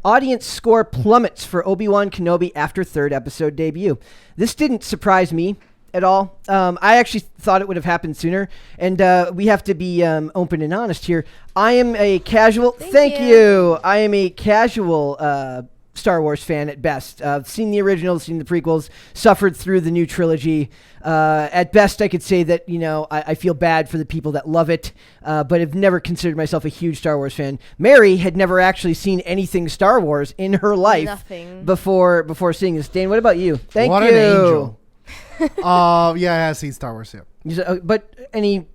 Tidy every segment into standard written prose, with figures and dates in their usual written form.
audience score plummets for Obi-Wan Kenobi after third episode debut. This didn't surprise me at all. I actually thought it would have happened sooner. And we have to be open and honest here. I am a casual... Thank you. I am a casual Star Wars fan at best. Seen the originals, seen the prequels, suffered through the new trilogy. At best, I could say that, I feel bad for the people that love it, but have never considered myself a huge Star Wars fan. Mary had never actually seen anything Star Wars in her life before seeing this. Dane, what about you? Thank you. What an angel. Yeah, I have seen Star Wars, yeah. But any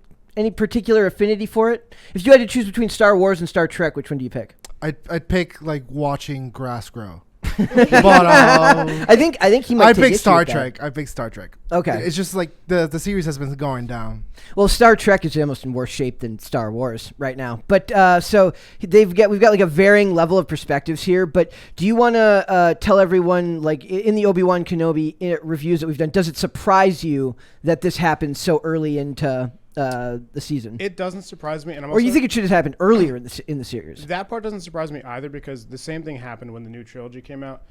particular affinity for it? If you had to choose between Star Wars and Star Trek, which one do you pick? I'd pick watching grass grow. But I think he might. I pick Star Trek. I pick Star Trek. Okay. It's just the series has been going down. Well, Star Trek is almost in worse shape than Star Wars right now. But so we've got a varying level of perspectives here. But do you want to tell everyone, in the Obi-Wan Kenobi reviews that we've done, does it surprise you that this happened so early into the season? It doesn't surprise me, and or you think it should have happened earlier in the series? That part doesn't surprise me either, because the same thing happened when the new trilogy came out.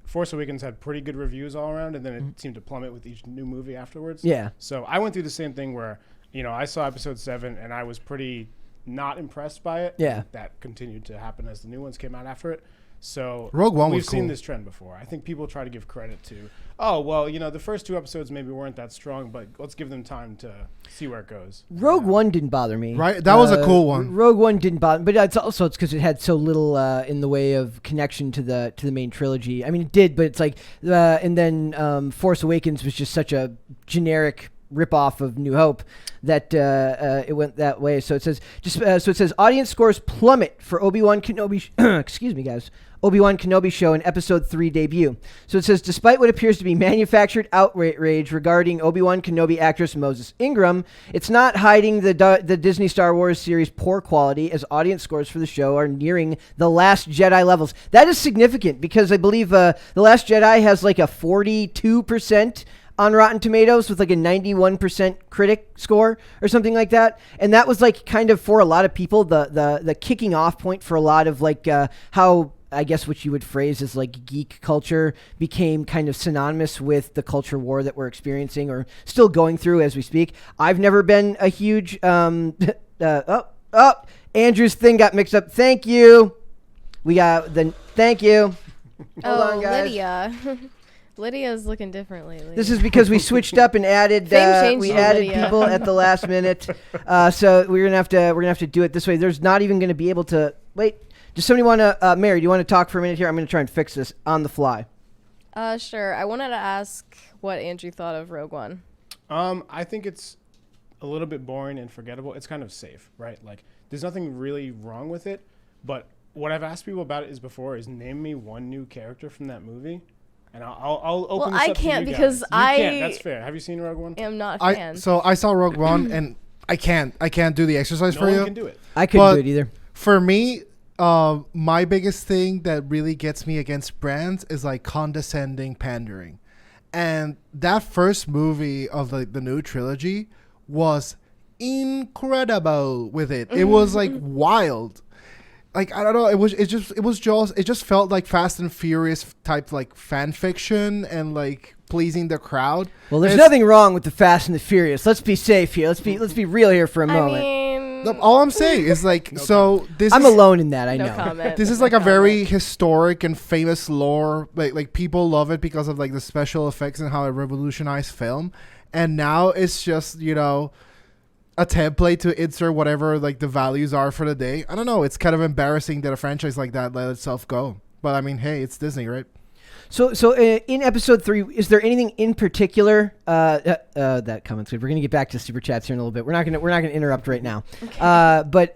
Force Awakens had pretty good reviews all around, and then it seemed to plummet with each new movie afterwards. Yeah. So I went through the same thing where, I saw Episode 7, and I was pretty not impressed by it. Yeah. That continued to happen as the new ones came out after it. So Rogue One we've was seen cool. this trend before. I think people try to give credit to, the first two episodes maybe weren't that strong, but let's give them time to see where it goes. Rogue One didn't bother me. Right, that was a cool one. Rogue One didn't bother, but it's because it had so little in the way of connection to the main trilogy. I mean, it did, but it's and then Force Awakens was just such a generic ripoff of New Hope that it went that way. So it says audience scores plummet for Obi-Wan Kenobi. Excuse me, guys. Obi-Wan Kenobi show in Episode 3 debut. So it says, despite what appears to be manufactured outrage regarding Obi-Wan Kenobi actress Moses Ingram, it's not hiding the Disney Star Wars series' poor quality, as audience scores for the show are nearing The Last Jedi levels. That is significant, because I believe The Last Jedi has a 42% on Rotten Tomatoes with a 91% critic score or something like that. And that was kind of, for a lot of people, the kicking off point for a lot of how, I guess what you would phrase as geek culture became kind of synonymous with the culture war that we're experiencing or still going through as we speak. I've never been a huge Andrew's thing got mixed up. Thank you. Thank you. Hold on, guys. Lydia. Lydia's looking different lately. This is because we switched up and added people at the last minute. So we're gonna have to do it this way. There's not even gonna be able to wait. Does somebody want to, Mary, do you want to talk for a minute here? I'm going to try and fix this on the fly. Sure. I wanted to ask what Andrew thought of Rogue One. I think it's a little bit boring and forgettable. It's kind of safe, right? There's nothing really wrong with it. But what I've asked people about it is name me one new character from that movie. And I'll open this up to you guys. Because you can't. That's fair. Have you seen Rogue One? I'm not a fan. So I saw Rogue One, and I can't do the exercise for you. No one can do it. I couldn't do it either. For me, my biggest thing that really gets me against brands is condescending pandering. And that first movie of the new trilogy was incredible with it. It was wild. I don't know. It just felt like Fast and Furious type fan fiction and pleasing the crowd. Well, there's nothing wrong with the Fast and the Furious. Let's be safe here. Let's be real here for a moment. All I'm saying is I'm alone in that. I know. Comment. This is a very historic and famous lore. People love it because of the special effects and how it revolutionized film. And now it's just a template to insert whatever the values are for the day. I don't know. It's kind of embarrassing that a franchise like that let itself go. But I mean, hey, it's Disney, right? So in Episode 3, is there anything in particular that comments good? We're gonna get back to super chats here in a little bit. We're not gonna interrupt right now. Okay. But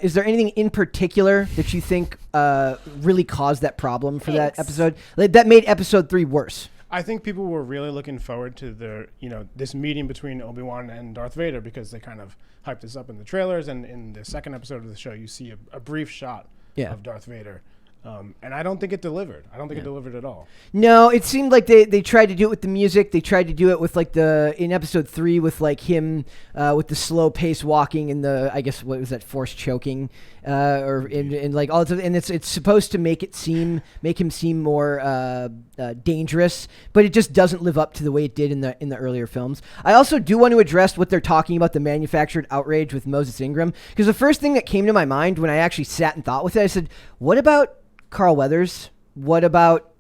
is there anything in particular that you think really caused that problem for that episode that made Episode 3 worse? I think people were really looking forward to this meeting between Obi-Wan and Darth Vader, because they kind of hyped this up in the trailers, and in the second episode of the show, you see a brief shot of Darth Vader. And I don't think it delivered. I don't think it delivered at all. No, it seemed like they tried to do it with the music. They tried to do it with like in episode 3 with like him with the slow pace walking and I guess what was that, forced choking, and like all and it's supposed to make him seem more dangerous, but it just doesn't live up to the way it did in the earlier films. I also do want to address what they're talking about, the manufactured outrage with Moses Ingram, because the first thing that came to my mind when I actually sat and thought with it, I said, what about Carl Weathers? What about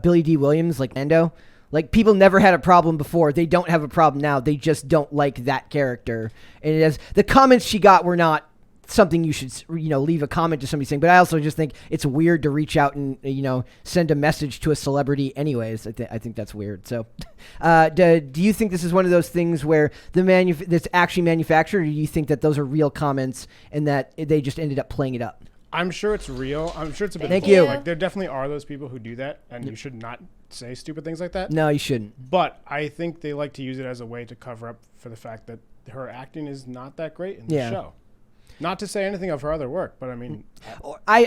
Billy D. Williams, like Lando? Like, people never had a problem before. They don't have a problem now. They just don't like that character. And the comments she got were not something you should, leave a comment to somebody saying. But I also just think it's weird to reach out and, send a message to a celebrity anyways. I think that's weird. So do you think this is one of those things where that's actually manufactured, or do you think that those are real comments and that they just ended up playing it up? I'm sure it's real. I'm sure it's a bit. Thank bold. you. Like, there definitely are those people who do that, and you should not say stupid things like that. No, you shouldn't. But I think they like to use it as a way to cover up for the fact that her acting is not that great in the show. Not to say anything of her other work, but I mean,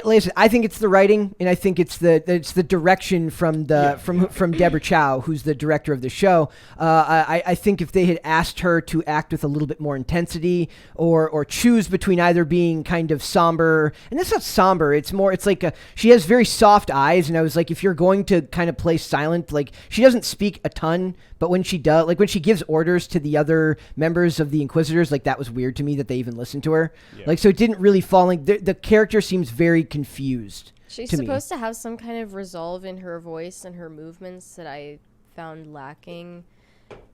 listen. I think it's the writing, and I think it's the direction from Deborah Chow, who's the director of the show. I think if they had asked her to act with a little bit more intensity, or choose between either being kind of somber, and it's not somber. It's like she has very soft eyes, and I was like, if you're going to kind of play silent, like she doesn't speak a ton, but when she does, like when she gives orders to the other members of the Inquisitors, like that was weird to me that they even listened to her. Yeah. Like, so it didn't really fall in. The character seems very confused. She's supposed to have some kind of resolve in her voice and her movements that I found lacking.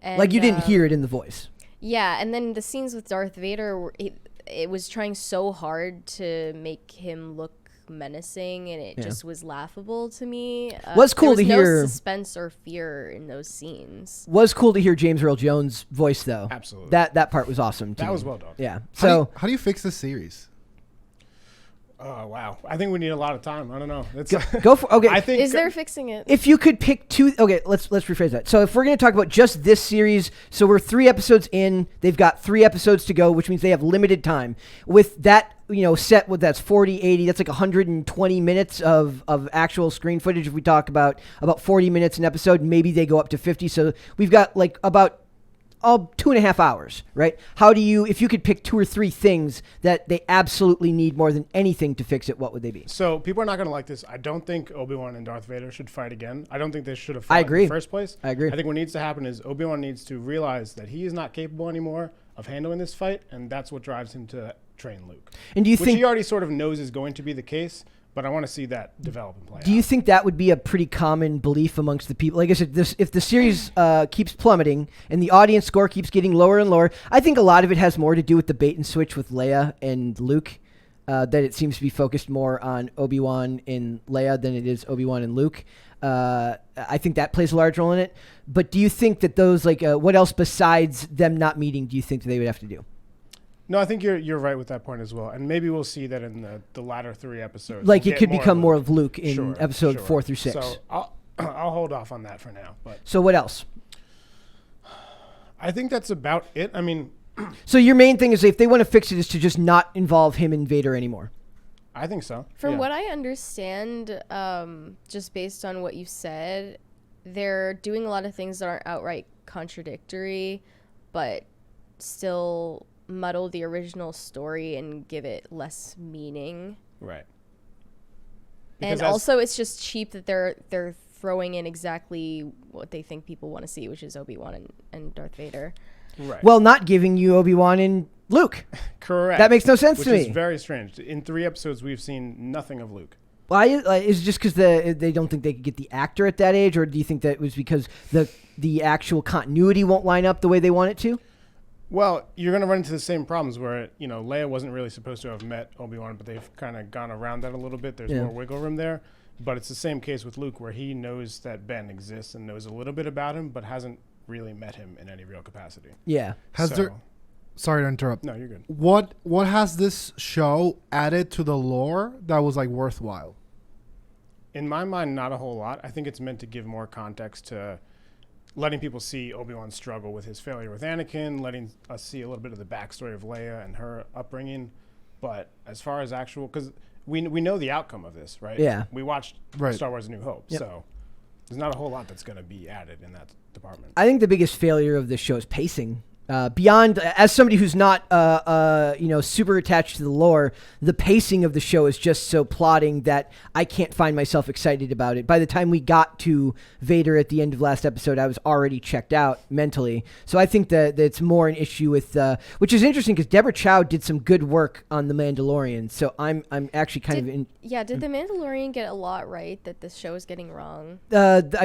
And, like you didn't hear it in the voice. Yeah, and then the scenes with Darth Vader, it was trying so hard to make him look menacing, and it just was laughable to me. Was cool there was to hear. No suspense or fear in those scenes. Was cool to hear James Earl Jones' voice, though. Absolutely, that part was awesome. That was well done. Yeah. So how do you fix this series? Oh wow! I think we need a lot of time. I don't know. Go for okay. I think is there fixing it? If you could pick two, okay, let's rephrase that. So if we're going to talk about just this series, so we're 3 episodes in, they've got 3 episodes to go, which means they have limited time. With that, set with that's 40, 80, that's like 120 minutes of actual screen footage. If we talk about 40 minutes an episode, maybe they go up to 50. So we've got like about 2.5 hours, right? How do you, if you could pick 2 or 3 things that they absolutely need more than anything to fix it, what would they be? So people are not going to like this. I don't think Obi-Wan and Darth Vader should fight again. I don't think they should have fought in the first place. I agree. I think what needs to happen is Obi-Wan needs to realize that he is not capable anymore of handling this fight, and that's what drives him to train Luke. And do you which think he already sort of knows is going to be the case, but I want to see that develop and play out. Do you think that would be a pretty common belief amongst the people? Like I said, if the series keeps plummeting and the audience score keeps getting lower and lower, I think a lot of it has more to do with the bait and switch with Leia and Luke. That it seems to be focused more on Obi-Wan and Leia than it is Obi-Wan and Luke. I think that plays a large role in it. But do you think that those, what else besides them not meeting do you think that they would have to do? No, I think you're right with that point as well, and maybe we'll see that in the latter 3 episodes. Like it could become more of Luke in Sure, episode 4 through 6. So I'll hold off on that for now. But so what else? I think that's about it. I mean, so your main thing is if they want to fix it is to just not involve him and Vader anymore. I think so. From what I understand, just based on what you said, they're doing a lot of things that aren't outright contradictory, but still muddle the original story and give it less meaning. Right. And also it's just cheap that they're throwing in exactly what they think people want to see, which is Obi-Wan and Darth Vader. Right. Well, not giving you Obi-Wan and Luke. Correct. That makes no sense to me. Which is very strange. In 3 episodes, we've seen nothing of Luke. Why is it just because they don't think they could get the actor at that age, or do you think that it was because the actual continuity won't line up the way they want it to? Well, you're going to run into the same problems where, Leia wasn't really supposed to have met Obi-Wan, but they've kind of gone around that a little bit. There's more wiggle room there. But it's the same case with Luke, where he knows that Ben exists and knows a little bit about him, but hasn't really met him in any real capacity. Yeah. Sorry to interrupt. No, you're good. What has this show added to the lore that was worthwhile? In my mind, not a whole lot. I think it's meant to give more context to letting people see Obi-Wan's struggle with his failure with Anakin, letting us see a little bit of the backstory of Leia and her upbringing. But as far as because we know the outcome of this, right? Yeah. We watched Right. Star Wars: A New Hope, Yep. so there's not a whole lot that's going to be added in that department. I think the biggest failure of this show is pacing. Beyond, as somebody who's not, super attached to the lore, the pacing of the show is just so plodding that I can't find myself excited about it. By the time we got to Vader at the end of last episode, I was already checked out mentally. So I think that it's more an issue with, which is interesting because Deborah Chow did some good work on The Mandalorian. So I'm actually kind of in. Yeah, did The Mandalorian get a lot right that this show is getting wrong? I don't. I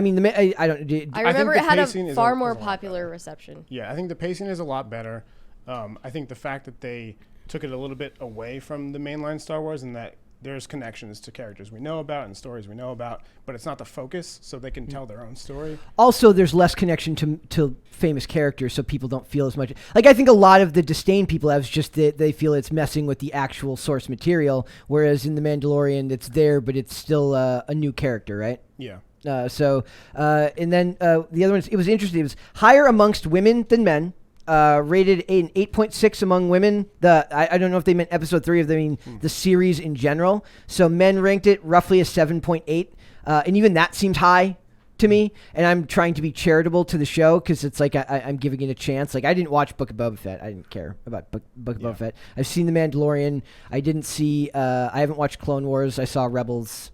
remember the it had pacing a is far a- more is a lot popular better. reception. Yeah, I think the pacing is a lot better. I think the fact that they took it a little bit away from the mainline Star Wars and that there's connections to characters we know about and stories we know about, but it's not the focus, so they can tell their own story. Also, there's less connection to famous characters, so people don't feel as much. Like, I think a lot of the disdain people have is just that they feel it's messing with the actual source material, whereas in The Mandalorian, it's there, but it's still a new character, right? Yeah. And then the other one, it was interesting. It was higher amongst women than men. Rated an 8.6 among women. I don't know if they meant episode 3 or they mean the series in general. So men ranked it roughly a 7.8. And even that seems high to me. And I'm trying to be charitable to the show because it's like I'm giving it a chance. Like, I didn't watch Book of Boba Fett. I didn't care about Book of Boba Fett. I've seen The Mandalorian. I didn't see... I haven't watched Clone Wars. I saw Rebels...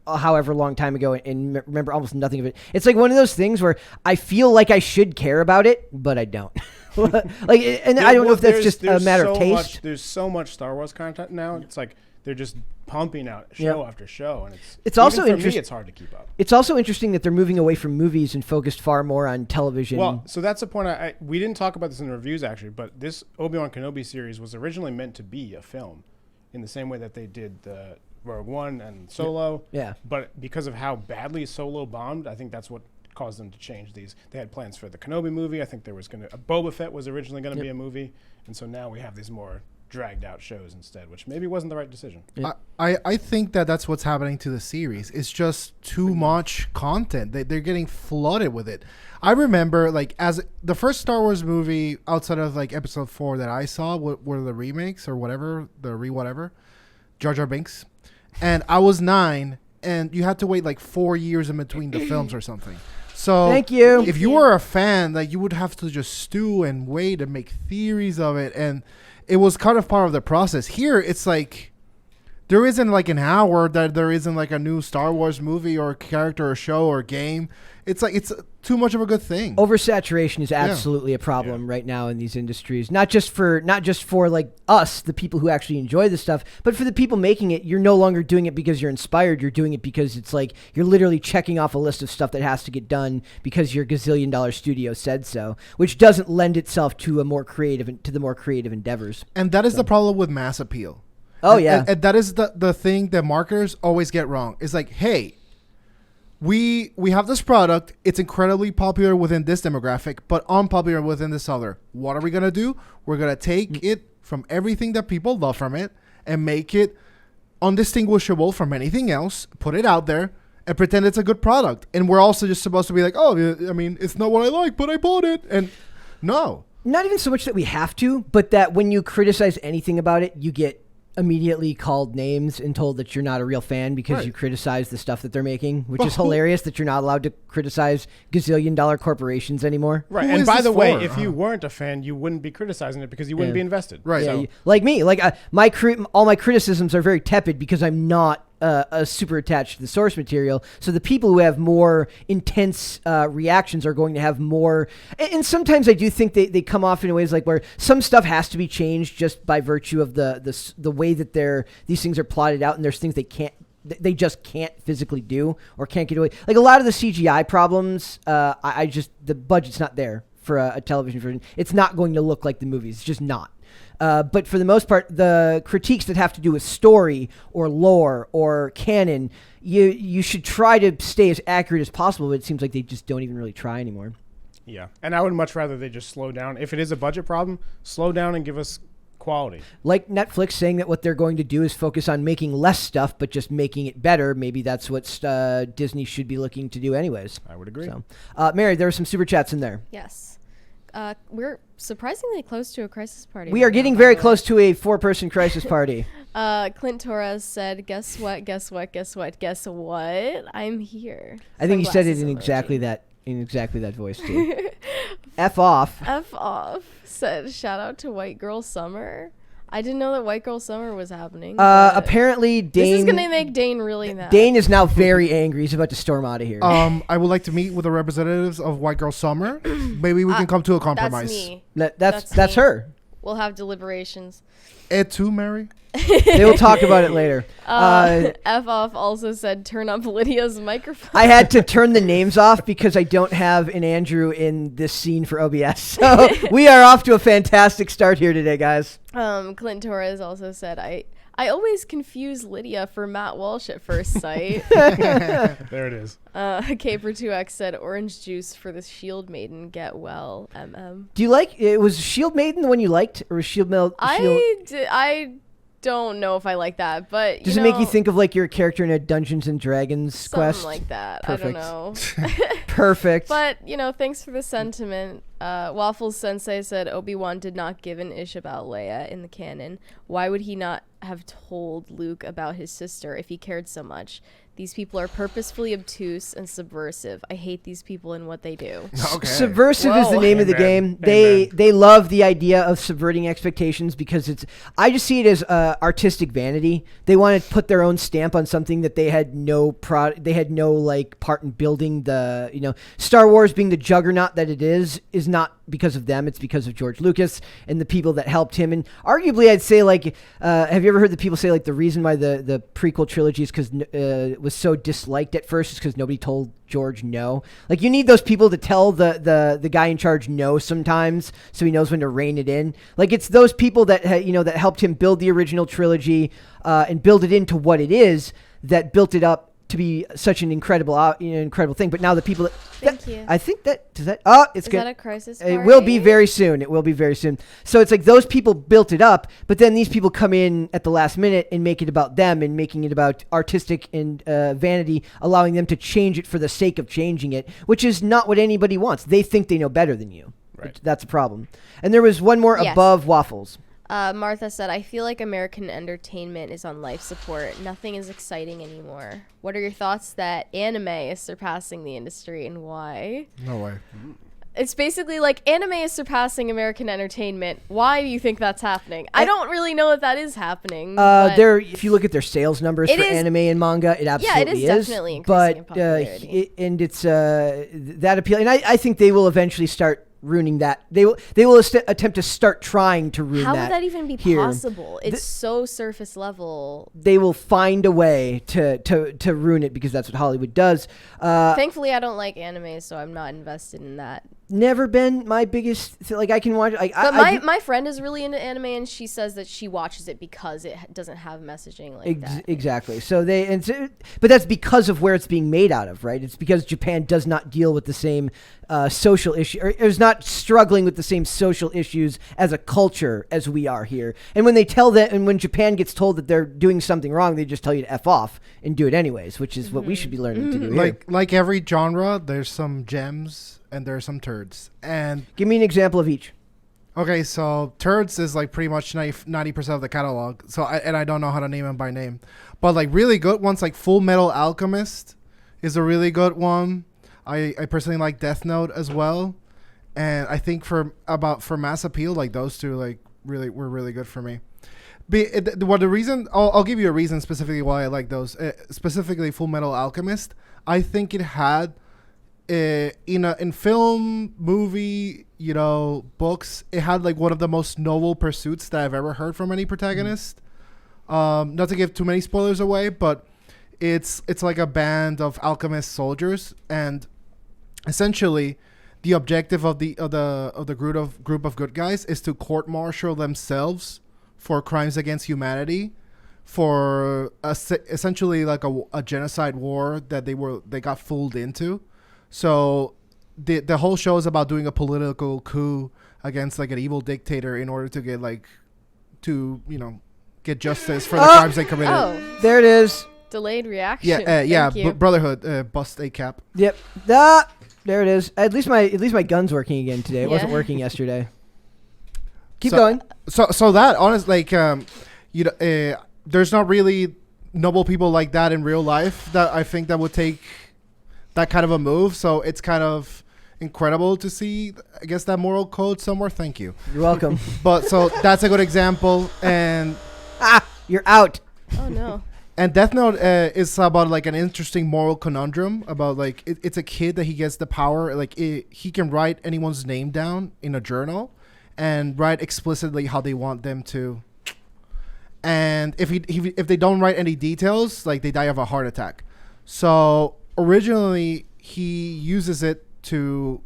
however long time ago and remember almost nothing of it. It's like one of those things where I feel like I should care about it, but I don't. I don't know if that's just a matter of taste. There's so much Star Wars content now. It's like they're just pumping out show after show, and it's also even for me, interesting. it's hard to keep up. It's also interesting that they're moving away from movies and focused far more on television. Well, so that's the point. We didn't talk about this in the reviews actually, but this Obi-Wan Kenobi series was originally meant to be a film, in the same way that they did the Rogue One and Solo. Yeah. But because of how badly Solo bombed, I think that's what caused them to change these. They had plans for the Kenobi movie. I think there was Boba Fett was originally going to be a movie, and so now we have these more dragged out shows instead, which maybe wasn't the right decision. Yeah. I think that's what's happening to the series. It's just too much content. They're getting flooded with it. I remember, like, as the first Star Wars movie outside of like Episode 4 that I saw were the remakes or whatever, Jar Jar Binks. And I was 9, and you had to wait like 4 years in between the films or something. So thank you. If you were a fan, like, you would have to just stew and wait and make theories of it, and it was kind of part of the process. Here, it's like there isn't like an hour that there isn't like a new Star Wars movie or character or show or game. It's like it's too much of a good thing. Oversaturation is absolutely a problem right now in these industries. Not just for like us, the people who actually enjoy the stuff, but for the people making it. You're no longer doing it because you're inspired. You're doing it because it's like you're literally checking off a list of stuff that has to get done because your gazillion-dollar studio said so, which doesn't lend itself to the more creative endeavors. And that is the problem with mass appeal. Oh, and, yeah. and that is the thing that marketers always get wrong. It's like, hey, we have this product. It's incredibly popular within this demographic, but unpopular within this other. What are we going to do? We're going to take it from everything that people love from it and make it undistinguishable from anything else, put it out there, and pretend it's a good product. And we're also just supposed to be like, oh, I mean, it's not what I like, but I bought it. And no. Not even so much that we have to, but that when you criticize anything about it, you get immediately called names and told that you're not a real fan because you criticize the stuff that they're making, which is hilarious that you're not allowed to criticize gazillion-dollar corporations anymore. Right. Who And is by this the way, for? if you weren't a fan, you wouldn't be criticizing it because you wouldn't be invested. Right. Yeah, So, like me, like all my criticisms are very tepid because I'm not super attached to the source material. So the people who have more intense reactions are going to have more. And sometimes I do think they come off in ways like where some stuff has to be changed just by virtue of the way that these things are plotted out, and there's things they just can't physically do or can't get away. Like a lot of the CGI problems, the budget's not there for a television version. It's not going to look like the movies. It's just not. But for the most part, the critiques that have to do with story or lore or canon, you should try to stay as accurate as possible, but it seems like they just don't even really try anymore. yeah. And I would much rather they just slow down. If it is a budget problem, slow down and give us quality. Like Netflix saying that what they're going to do is focus on making less stuff, but just making it better. Maybe that's what Disney should be looking to do anyways. I would agree. So, Mary, there were some super chats in there. Yes. We're surprisingly close to a crisis party. We are right getting now, very by the way. close to a 4-person crisis party. Clint Torres said, "Guess what? Guess what? Guess what? Guess what? I'm here." I think he said it Sunglasses in emoji. exactly that voice too. F off. F off. Said, "Shout out to White Girl Summer." I didn't know that White Girl Summer was happening. but Apparently Dane. this is gonna make Dane really mad. Dane is now very angry. He's about to storm out of here. I would like to meet with the representatives of White Girl Summer. Maybe we can come to a compromise. That's me. That's me. her. We'll have deliberations. Ed too, Mary. They will talk about it later. F off also said, "Turn up Lydia's microphone." I had to turn the names off because I don't have an Andrew in this scene for OBS. So we are off to a fantastic start here today, guys. Clint Torres also said, I always confuse Lydia for Matt Walsh at first sight." There it is. Caper2X said, "Orange juice for the Shield Maiden. Get well, MM." Do you like? Was Shield Maiden the one you liked, or was Shield Maiden? I don't know if I like that, but Does it make you think of like your character in a Dungeons and Dragons something quest? like that? Perfect. I don't know. Perfect. But, thanks for the sentiment. Waffles Sensei said Obi-Wan did not give an ish about Leia in the canon. Why would he not have told Luke about his sister if he cared so much? These people are purposefully obtuse and subversive. I hate these people and what they do. Okay. Subversive is the Whoa. name of the Amen. game. They Amen. they love the idea of subverting expectations because I just see it as artistic vanity. They want to put their own stamp on something that they had no part in building. Star Wars being the juggernaut that it is not because of them. It's because of George Lucas and the people that helped him. And arguably, I'd say have you ever heard the people say the reason why the prequel trilogy is because was so disliked at first is because nobody told George no. You need those people to tell the guy in charge no sometimes, so he knows when to rein it in. It's those people that that helped him build the original trilogy and build it into what it is that built it up to be such an incredible thing. But now the people Thank you. I think it's Is good. that a crisis party? It will be very soon. It will be very soon. So it's those people built it up, but then these people come in at the last minute and make it about them and making it about artistic and vanity, allowing them to change it for the sake of changing it, which is not what anybody wants. They think they know better than you. Right. That's a problem. And there was one more Yes. above Waffles. Martha said, "I feel like American entertainment is on life support. Nothing is exciting anymore. What are your thoughts that anime is surpassing the industry and why?" No way. It's basically anime is surpassing American entertainment. Why do you think that's happening? I don't really know if that is happening. but If you look at their sales numbers It for is- anime and manga, it absolutely is definitely increasing but in popularity. and it's that appeal, and I think they will eventually start ruining that. They will attempt to start trying to ruin how that. would that even be here. possible? It's so surface level. They will find a way to ruin it because that's what Hollywood does. Thankfully, I don't like anime, so I'm not invested in that. Never been my biggest. I can watch. But my friend is really into anime, and she says that she watches it because it doesn't have messaging like that. Exactly. But that's because of where it's being made out of, right? It's because Japan does not deal with the same social issue, or is not struggling with the same social issues as a culture as we are here. And when they tell that, and when Japan gets told that they're doing something wrong, they just tell you to F off and do it anyways, which is what we should be learning to do here. Like every genre, there's some gems and there's some turds. And Give me an example of each. okay, so Turds is pretty much 90% of the catalog. So I don't know how to name them by name, but really good ones like Full Metal Alchemist is a really good one. I personally like Death Note as well, and I think for mass appeal, those two really were really good for me. The reason I'll give you a reason specifically why I like those, specifically Full Metal Alchemist. I think it had in film, movie, books, it had one of the most noble pursuits that I've ever heard from any protagonist. Not to give too many spoilers away, but it's like a band of alchemist soldiers, and essentially the objective of the group of good guys is to court-martial themselves for crimes against humanity, for essentially a genocide war that they got fooled into. So the whole show is about doing a political coup against an evil dictator in order to get get justice for the crimes they committed. Oh, There it is. delayed reaction. Yeah, Thank you. Brotherhood, bust a cap. Yep. there it is. At least my gun's working again today. It wasn't Yeah. working yesterday. Keep So- going. So that honestly, like, there's not really noble people like that in real life that I think that would take that kind of a move. So it's kind of incredible to see, I guess, that moral code somewhere. Thank you. You're welcome. But so that's a good example. And You're out. Oh no. Death Note is about like an interesting moral conundrum about like it's a kid that he gets the power, like he can write anyone's name down in a journal and write explicitly how they want them to. And if they don't write any details, like they die of a heart attack. So originally he uses it to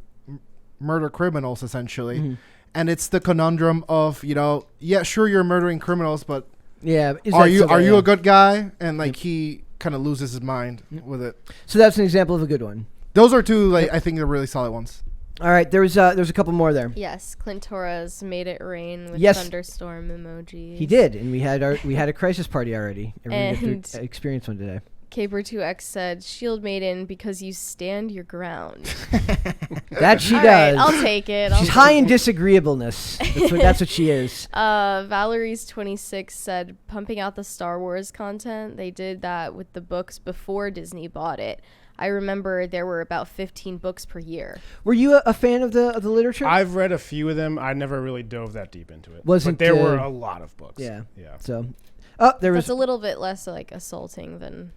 murder criminals essentially. Mm-hmm. And it's the conundrum of, yeah, sure, you're murdering criminals, but Yeah. are you a good guy? And like he kind of loses his mind with it. So that's an example of a good one. Those are two, like, I think they're really solid ones. All right. There's a couple more there. Yes, Clint Torres made it rain with Yes. thunderstorm emojis. He did, and we had a crisis party already. Everyone got And- to experience one today. Caper2X said, "Shield Maiden because you stand your ground." That she All right, does. I'll take it. She's high in disagreeableness. That's what she is. Valerie's 26 said, "Pumping out the Star Wars content. They did that with the books before Disney bought it. I remember there were about 15 books per year." Were you a fan of the literature? I've read a few of them. I never really dove that deep into it. Wasn't, but there were a lot of books. Yeah. Yeah. So, there was That's a little bit less like assaulting than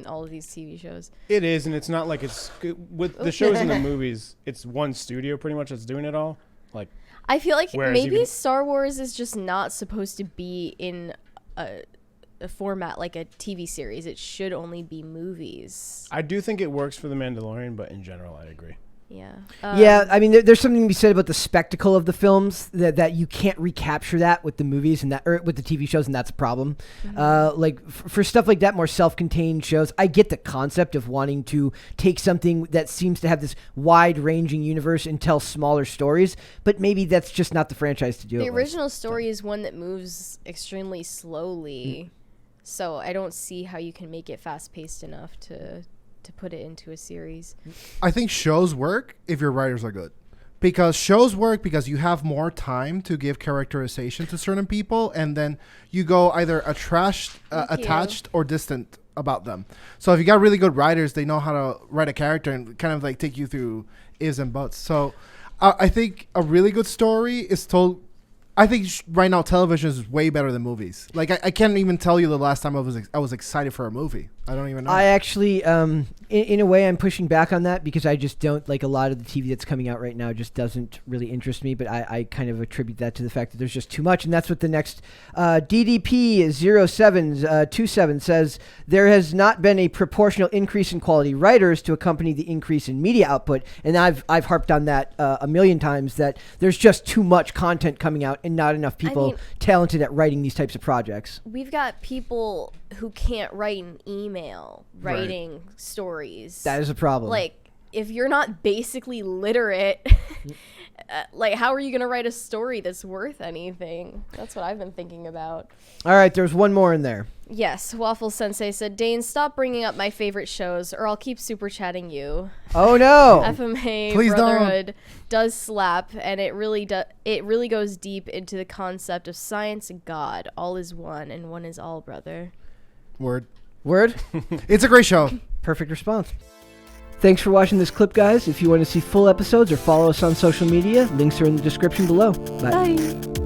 all of these TV shows. It is, and it's not like it's with the shows and the movies. It's one studio pretty much that's doing it all. Like, I feel like Whereas you maybe can- Star Wars is just not supposed to be in a format like a TV series. It should only be movies. I do think it works for The Mandalorian, but in general, I agree. Yeah. yeah, I mean, there's something to be said about the spectacle of the films that you can't recapture that with the movies and that or with the TV shows, and that's a problem. Like for stuff like that, more self-contained shows, I get the concept of wanting to take something that seems to have this wide-ranging universe and tell smaller stories, but maybe that's just not the franchise to do it. The with. original story is one that moves extremely slowly, so I don't see how you can make it fast-paced enough to put it into a series. I think shows work if your writers are good. Because shows work because you have more time to give characterization to certain people, and then you go either attached or distant about them. So if you got really good writers, they know how to write a character and kind of like take you through ifs and buts. So I think a really good story is told. I think right now television is way better than movies. Like I can't even tell you the last time I was excited for a movie. I don't even know. I actually, in a way, I'm pushing back on that because I just don't like a lot of the TV that's coming out right now. Just doesn't really interest me. But I kind of attribute that to the fact that there's just too much, and that's what the next DDP 0727 says. There has not been a proportional increase in quality writers to accompany the increase in media output, and I've harped on that a million times that there's just too much content coming out and not enough people talented at writing these types of projects. We've got people who can't write an email writing stories. That is a problem. Like, if you're not basically literate, like, how are you going to write a story that's worth anything? That's what I've been thinking about. All right, there's one more in there. Yes, Waffle Sensei said, "Dane, stop bringing up my favorite shows, or I'll keep super chatting you." Oh no! FMA Please don't. Brotherhood does slap, and it really goes deep into the concept of science and God. All is one, and one is all, brother. Word. It's a great show. Perfect response. Thanks for watching this clip, guys. If you want to see full episodes or follow us on social media, links are in the description below. Bye. Bye.